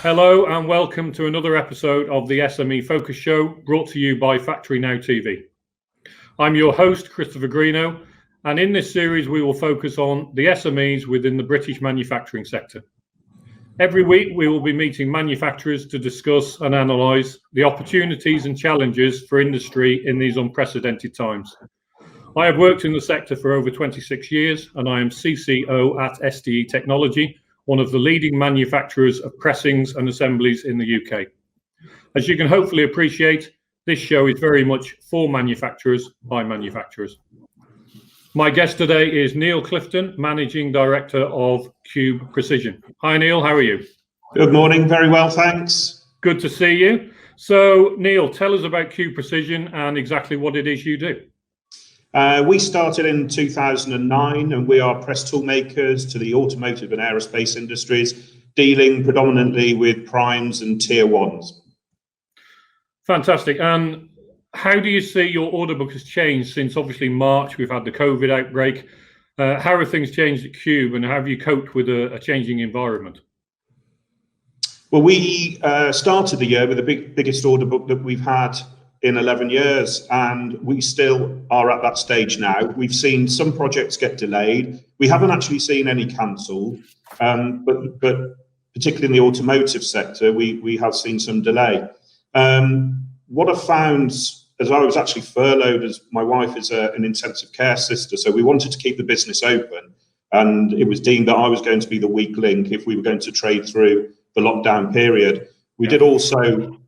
Hello and welcome to another episode of the SMEFocus show, brought to you by FactoryNOW TV. I'm your host, Chris Greenough, and in this series we will focus on the SMEs within the British manufacturing sector. Every week we will be meeting manufacturers to discuss and analyse the opportunities and challenges for industry in these unprecedented times. I have worked in the sector for over 26 years and I am CCO at SDE Technology, one of the leading manufacturers of pressings and assemblies in the UK. As you can hopefully appreciate, this show is very much for manufacturers by manufacturers. My guest today is Neil Clifton, Managing Director of Cube Precision. Hi Neil, how are you? Good morning, very well, thanks. Good to see you. So Neil, tell us about Cube Precision and exactly what it is you do. We started in 2009 and we are press tool makers to the automotive and aerospace industries, dealing predominantly with primes and tier ones. Fantastic. And how do you see your order book has changed since obviously March, we've had the COVID outbreak. How have things changed at Cube and how have you coped with a changing environment? Well, we started the year with the biggest order book that we've had in 11 years, and we still are at that stage now. We've seen some projects get delayed. We haven't actually seen any cancelled, but particularly in the automotive sector, we have seen some delay. What I found, as I was actually furloughed, as my wife is an intensive care sister, so we wanted to keep the business open, and it was deemed that I was going to be the weak link if we were going to trade through the lockdown period. We did also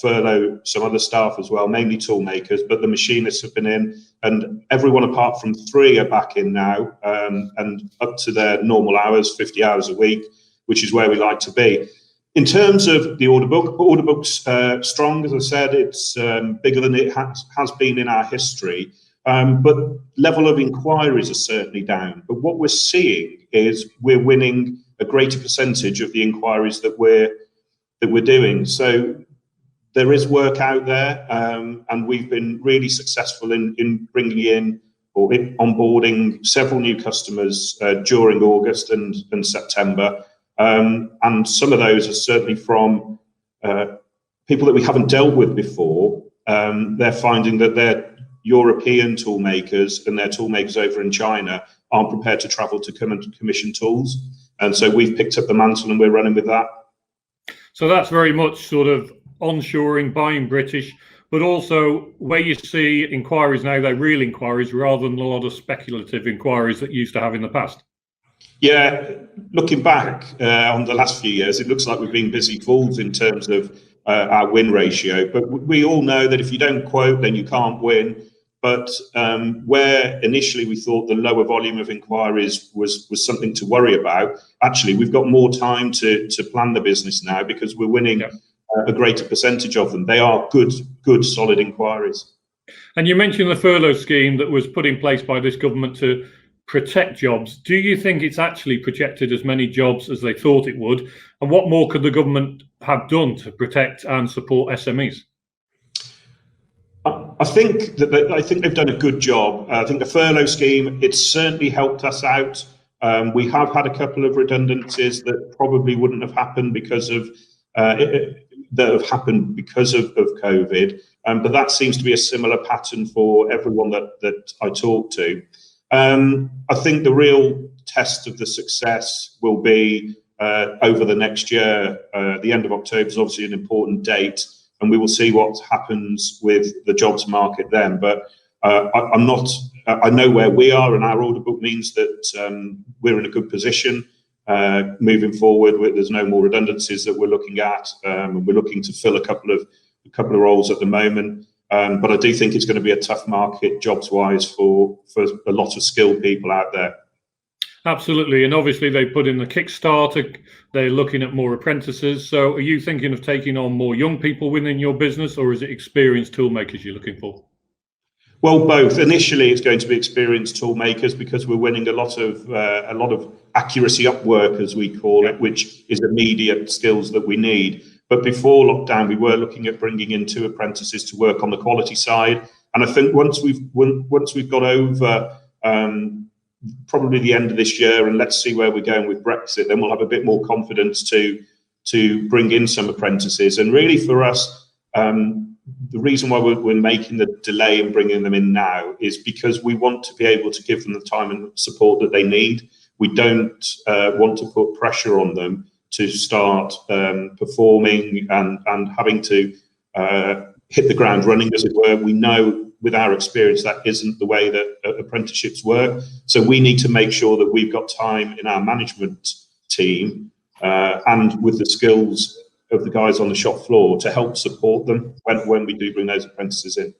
furlough some other staff as well, mainly tool makers, but the machinists have been in, and everyone apart from 3 are back in now, and up to their normal hours, 50 hours a week, which is where we like to be. In terms of the order book's strong, as I said, it's bigger than it has been in our history, but level of inquiries are certainly down. But what we're seeing is we're winning a greater percentage of the inquiries that we're doing. So there is work out there, and we've been really successful in bringing in or onboarding several new customers during August and September. And some of those are certainly from people that we haven't dealt with before. They're finding that their European tool makers and their tool makers over in China aren't prepared to travel to come and commission tools. And so we've picked up the mantle and we're running with that. So that's very much sort of onshoring, buying British, but also where you see inquiries now, they're real inquiries rather than a lot of speculative inquiries that you used to have in the past. Yeah, looking back on the last few years, it looks like we've been busy fools in terms of our win ratio, but we all know that if you don't quote, then you can't win. But where initially we thought the lower volume of inquiries was something to worry about, actually we've got more time to plan the business now because we're winning a greater percentage of them. They are good, solid inquiries. And you mentioned the furlough scheme that was put in place by this government to protect jobs. Do you think it's actually protected as many jobs as they thought it would? And what more could the government have done to protect and support SMEs? I think they've done a good job. I think the furlough scheme, it's certainly helped us out. We have had a couple of redundancies that probably wouldn't have happened because of COVID, but that seems to be a similar pattern for everyone that I talk to. I think the real test of the success will be over the next year. The end of October is obviously an important date, and we will see what happens with the jobs market then. But I know where we are, and our order book means that we're in a good position moving forward. There's no more redundancies that we're looking at. We're looking to fill a couple of roles at the moment. But I do think it's going to be a tough market jobs-wise for a lot of skilled people out there. Absolutely, and obviously they put in the Kickstarter, they're looking at more apprentices. So are you thinking of taking on more young people within your business, or is it experienced tool makers you're looking for? Well, both. Initially, it's going to be experienced tool makers because we're winning a lot of accuracy up work, as we call it, which is immediate skills that we need. But before lockdown, we were looking at bringing in 2 apprentices to work on the quality side. And I think once we've got over probably the end of this year, and let's see where we're going with Brexit, then we'll have a bit more confidence to to bring in some apprentices. And really for us, the reason why we're making the delay in bringing them in now is because we want to be able to give them the time and support that they need. We don't want to put pressure on them to start performing and having to hit the ground running, as it were. We know with our experience that isn't the way that apprenticeships work. So we need to make sure that we've got time in our management team and with the skills of the guys on the shop floor to help support them when we do bring those apprentices in.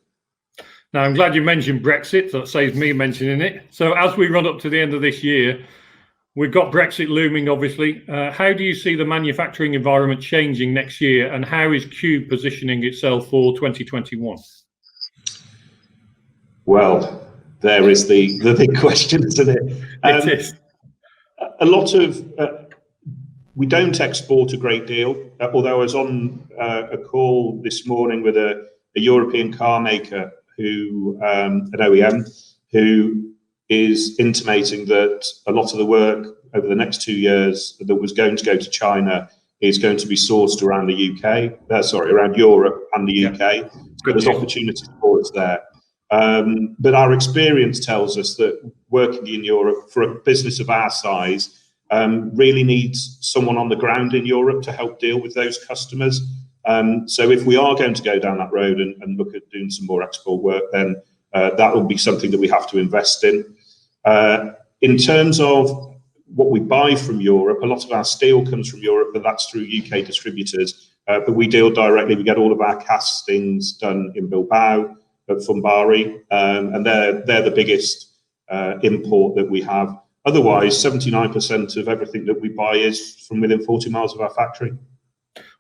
Now, I'm glad you mentioned Brexit. That saves me mentioning it. So as we run up to the end of this year, we've got Brexit looming, obviously. How do you see the manufacturing environment changing next year, and how is Cube positioning itself for 2021? Well, there is the big question, isn't it? It is. A lot of, we don't export a great deal, although I was on a call this morning with a European car maker, an OEM, who is intimating that a lot of the work over the next 2 years that was going to go to China is going to be sourced around the around Europe and the UK. So there's opportunities for us there. But our experience tells us that working in Europe for a business of our size really needs someone on the ground in Europe to help deal with those customers. So if we are going to go down that road and look at doing some more export work, then that will be something that we have to invest in. In terms of what we buy from Europe, a lot of our steel comes from Europe, but that's through UK distributors. But we deal directly. We get all of our castings done in Bilbao at Fumbari, and they're the biggest import that we have. Otherwise, 79% of everything that we buy is from within 40 miles of our factory.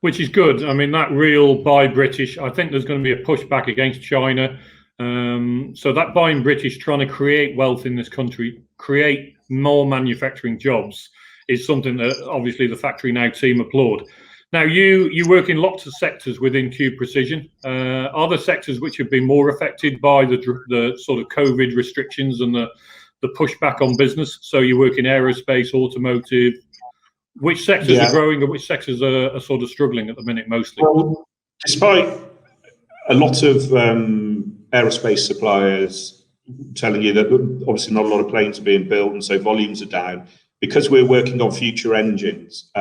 Which is good. I mean, that real buy British, I think there's going to be a pushback against China. So that buying British, trying to create wealth in this country, create more manufacturing jobs, is something that obviously the FactoryNOW team applaud. Now, you work in lots of sectors within Cube Precision. Are there sectors which have been more affected by the sort of COVID restrictions and the pushback on business? So you work in aerospace, automotive. Which sectors are growing and which sectors are sort of struggling at the minute mostly? Well, despite a lot of aerospace suppliers telling you that obviously not a lot of planes are being built and so volumes are down, because we're working on future engines,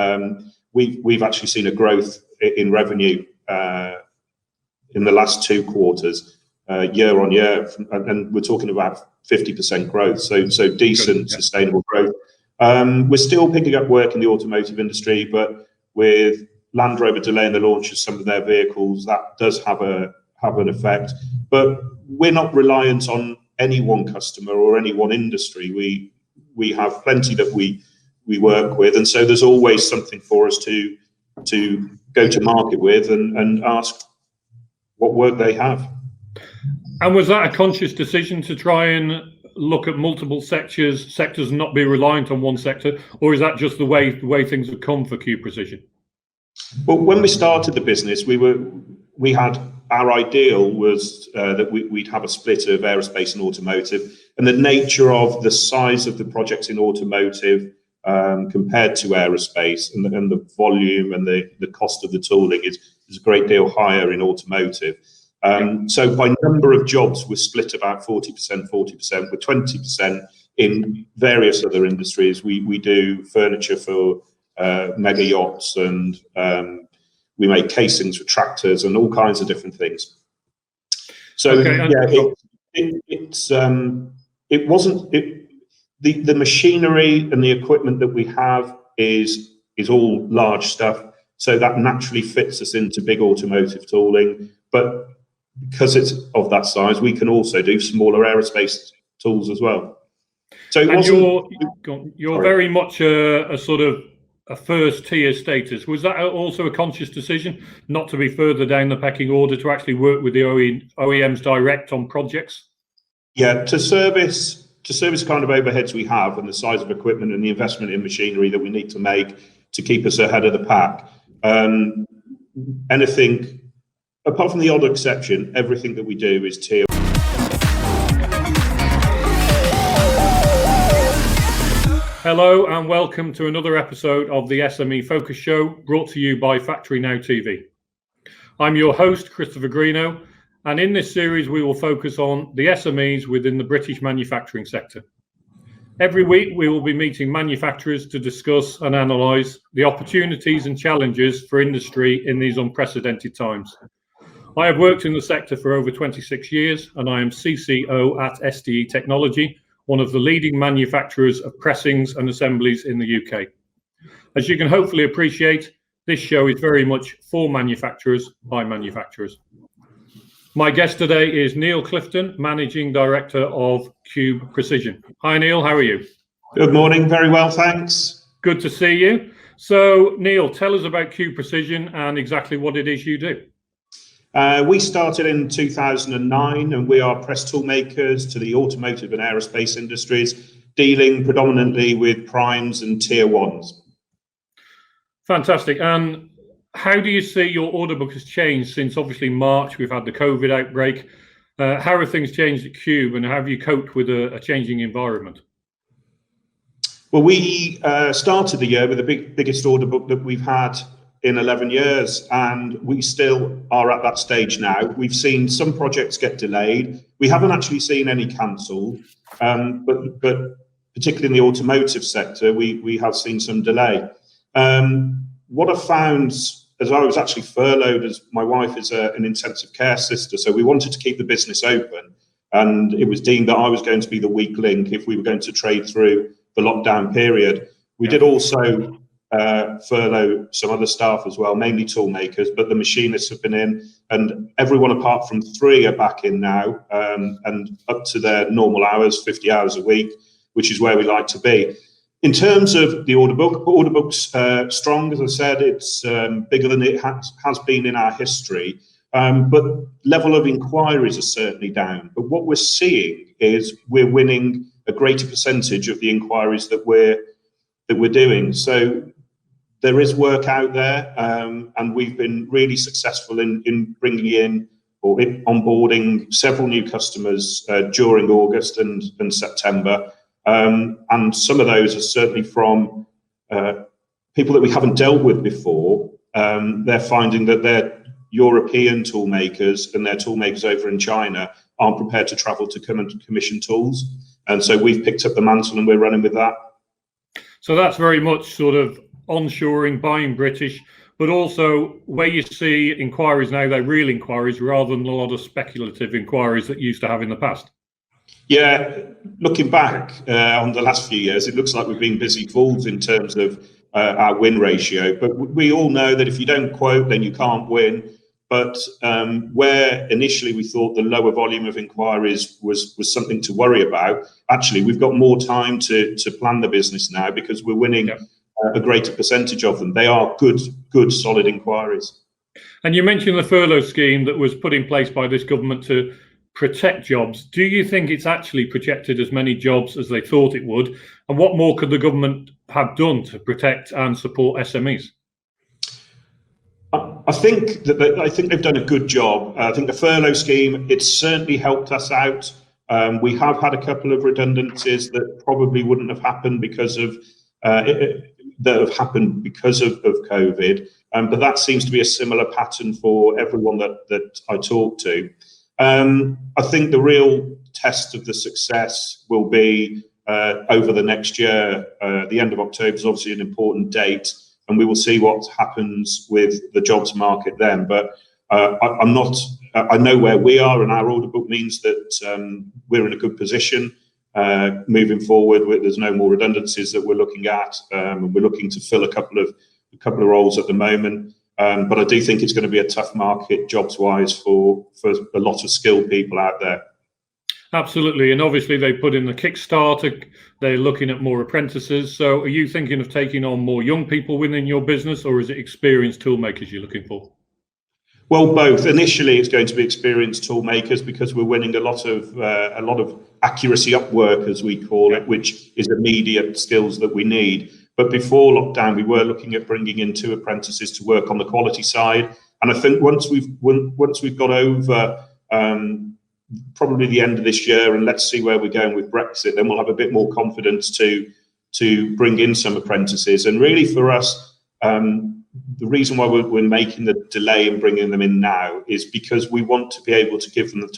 we've actually seen a growth in revenue in the last 2 quarters, year on year, and we're talking about 50% growth, so decent, sustainable growth. We're still picking up work in the automotive industry, but with Land Rover delaying the launch of some of their vehicles, that does have an effect. But we're not reliant on any one customer or any one industry. We have plenty that we work with, and so there's always something for us to go to market with and ask what work they have. And was that a conscious decision to try and look at multiple sectors and not be reliant on one sector, or is that just the way things have come for Cube Precision? Well, when we started the business, we had our ideal was that we'd have a split of aerospace and automotive, and the nature of the size of the projects in automotive compared to aerospace and the volume and the cost of the tooling is a great deal higher in automotive. So by number of jobs, we're split about 40%, with 20% in various other industries. We do furniture for mega yachts, and we make casings for tractors and all kinds of different things. So the machinery and the equipment that we have is all large stuff. So that naturally fits us into big automotive tooling, but because it's of that size, we can also do smaller aerospace tools as well. So you're very much a sort of a first tier status. Was that also a conscious decision not to be further down the pecking order, to actually work with the OEMs direct on projects? Yeah, to service kind of overheads we have and the size of equipment and the investment in machinery that we need to make to keep us ahead of the pack. Anything, apart from the odd exception, everything that we do is tier. Hello and welcome to another episode of the SMEFocus show brought to you by FactoryNOW TV. I'm your host, Chris Greenough, and in this series we will focus on the SMEs within the British manufacturing sector. Every week we will be meeting manufacturers to discuss and analyse the opportunities and challenges for industry in these unprecedented times. I have worked in the sector for over 26 years and I am CCO at SDE Technology, one of the leading manufacturers of pressings and assemblies in the UK. As you can hopefully appreciate, this show is very much for manufacturers by manufacturers. My guest today is Neil Clifton, Managing Director of Cube Presicision. Hi Neil, how are you? Good morning, very well, thanks. Good to see you. So Neil, tell us about Cube Presicision and exactly what it is you do. We started in 2009 and we are press tool makers to the automotive and aerospace industries, dealing predominantly with primes and tier ones. Fantastic. And how do you see your order book has changed since obviously March, we've had the COVID outbreak. How have things changed at Cube and how have you coped with a changing environment? Well, we started the year with the biggest order book that we've had in 11 years, and we still are at that stage now. We've seen some projects get delayed. We haven't actually seen any cancelled, but particularly in the automotive sector, we have seen some delay. What I found, as I was actually furloughed, as my wife is an intensive care sister, so we wanted to keep the business open, and it was deemed that I was going to be the weak link if we were going to trade through the lockdown period. We did also furlough some other staff as well, mainly tool makers, but the machinists have been in, and everyone apart from 3 are back in now, and up to their normal hours, 50 hours a week, which is where we like to be. In terms of the order book's strong, as I said, it's bigger than it has been in our history, but level of inquiries are certainly down. But what we're seeing is we're winning a greater percentage of the inquiries that we're doing. So there is work out there, and we've been really successful in bringing in or onboarding several new customers during August and September. And some of those are certainly from people that we haven't dealt with before. They're finding that their European tool makers and their tool makers over in China aren't prepared to travel to come and commission tools. And so we've picked up the mantle and we're running with that. So that's very much sort of onshoring, buying British, but also where you see inquiries now, they're real inquiries rather than a lot of speculative inquiries that you used to have in the past. Yeah, looking back on the last few years, it looks like we've been busy fools in terms of our win ratio. But we all know that if you don't quote, then you can't win. But where initially we thought the lower volume of inquiries was something to worry about, actually we've got more time to plan the business now because we're winning a greater percentage of them. They are good, solid inquiries. And you mentioned the furlough scheme that was put in place by this government to protect jobs. Do you think it's actually protected as many jobs as they thought it would? And what more could the government have done to protect and support SMEs? I think they've done a good job. I think the furlough scheme, it's certainly helped us out. We have had a couple of redundancies that probably wouldn't have happened because of COVID, but that seems to be a similar pattern for everyone that I talk to. I think the real test of the success will be over the next year. The end of October is obviously an important date, and we will see what happens with the jobs market then. But I know where we are, and our order book means that we're in a good position moving forward. There's no more redundancies that we're looking at, and we're looking to fill a couple of roles at the moment. But I do think it's going to be a tough market jobs-wise for a lot of skilled people out there. Absolutely, and obviously they put in the Kickstarter, they're looking at more apprentices. So are you thinking of taking on more young people within your business, or is it experienced tool makers you're looking for? Well, both. Initially, it's going to be experienced tool makers because we're winning a lot of accuracy up work, as we call it, which is immediate skills that we need. But before lockdown, we were looking at bringing in 2 apprentices to work on the quality side. And I think once we've got over probably the end of this year, and let's see where we're going with Brexit, then we'll have a bit more confidence to to bring in some apprentices. And really for us, the reason why we're making the delay in bringing them in now is because we want to be able to give them the